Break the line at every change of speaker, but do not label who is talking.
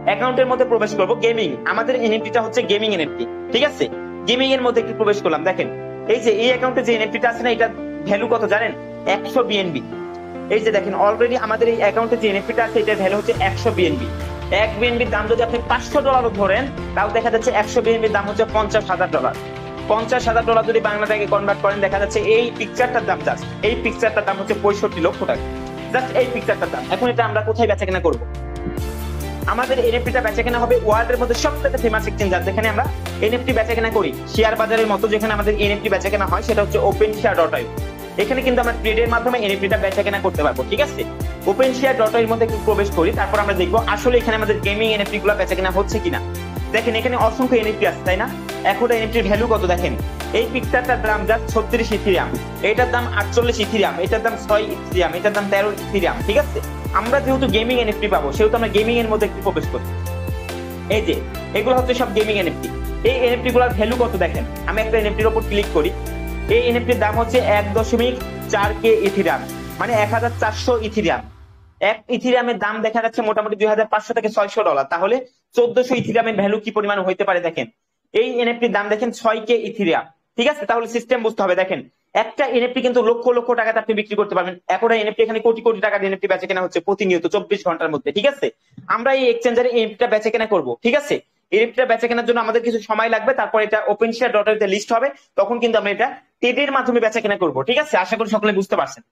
অ্যাকাউন্টের মধ্যে প্রবেশ করব, গেমিং, আমাদের এনএফটিটা হচ্ছে গেমিং এনএফটি, ঠিক আছে। গেমিং এর মধ্যে একটু প্রবেশ করলাম, দেখেন এই যে এই অ্যাকাউন্টে যে এনএফটিটা আছে না, এটা ভ্যালু কত জানেন? 100 বিএনবি। এই যে দেখেন অলরেডি আমাদের এই অ্যাকাউন্টে যে এনএফটিটা আছে এটার ভ্যালু হচ্ছে 100 বিএনবি। এক বিএনবির দাম যদি আপনি $500 ধরেন, তাও দেখা যাচ্ছে 100 বিএনবির দাম হচ্ছে $50,000। $50,000 যদি বাংলা টাকায় কনভার্ট করেন, দেখা যাচ্ছে এই পিকচারটার দাম, জাস্ট এই পিকচারটার দাম হচ্ছে 65 লক্ষ টাকা। জাস্ট এই পিকচারটার দাম। এখন এটা আমরা কোথায় বেচা কেনা করবো? আমাদের এনএফটিটা বেচা কেনা হবে ওয়ার্ল্ডের মধ্যে সবথেকে ফেমাস এক্সচেঞ্জার যেখানে আমরা এনএফটি বেচা কেনা করি, শেয়ার বাজারের মতো যেখানে আমাদের এনএফটি বেচা কেনা হয়, সেটা হচ্ছে OpenShare.io। এখানে কিন্তু আমরা ট্রেডের মাধ্যমে এনএফটিটা বেচা কেনা করতে পারবো, ঠিক আছে। OpenShare.io এর মধ্যে একটু প্রবেশ করি, তারপর আমরা দেখবো আসলে এখানে আমাদের গেমিং এনএফটি গুলো বেচা কেনা হচ্ছে কিনা। দেখেন এখানে অসংখ্য এনএফটি আছে, তাই না? এখন এনএফটির ভ্যালু কত দেখেন, এই পিকচারটার দাম জাস্ট 36 ইথিরিয়াম, এটার দাম 48 ইথিরিয়াম, এটার দাম 6 ইথিরিয়াম, এটার দাম 13 ইথিরিয়াম, ঠিক আছে। আমরা যেহেতু গেমিং এনএফটি পাবো, সেহেতু আমরা গেমিং এর মধ্যে একটু প্রবেশ করি। এই যে এগুলো হচ্ছে সব গেমিং এনএফটি। এই এনএফটি গুলোর ভ্যালু কত দেখেন, আমি একটা এনএফটির উপর ক্লিক করি, এই এনএফটির দাম হচ্ছে 1.4K ইথিরিয়াম, মানে 1400 ইথিরিয়াম। এক ইথিরিয়ামের দাম দেখা যাচ্ছে মোটামুটি $2,500 থেকে $600। তাহলে 1400 ইথিরিয়ামের ভ্যালু কি পরিমাণ হইতে পারে দেখেন। এই এনএফটির দাম দেখেন 6K ইথিরিয়াম, ঠিক আছে। তাহলে সিস্টেম বুঝতে হবে, দেখেন একটা এনএফটি কিন্তু লক্ষ লক্ষ টাকাতে আপনি বিক্রি করতে পারবেন। এখন এনএফটি এখানে কোটি কোটি টাকার এনএফটি বেচা কেনা হচ্ছে প্রতিনিয়ত 24 ঘন্টার মধ্যে, ঠিক আছে। আমরা এই এক্সচেঞ্জারে এনএফটিটা বেচা কেনা করবো, ঠিক আছে। এনএফটিটা বেচা কেনার জন্য আমাদের কিছু সময় লাগবে, তারপর এটা OpenShare.io তে লিস্ট হবে, তখন কিন্তু আমরা এটা ট্রেডের মাধ্যমে বেচা কেনা করবো, ঠিক আছে। আশা করি সকলে বুঝতে পারছেন।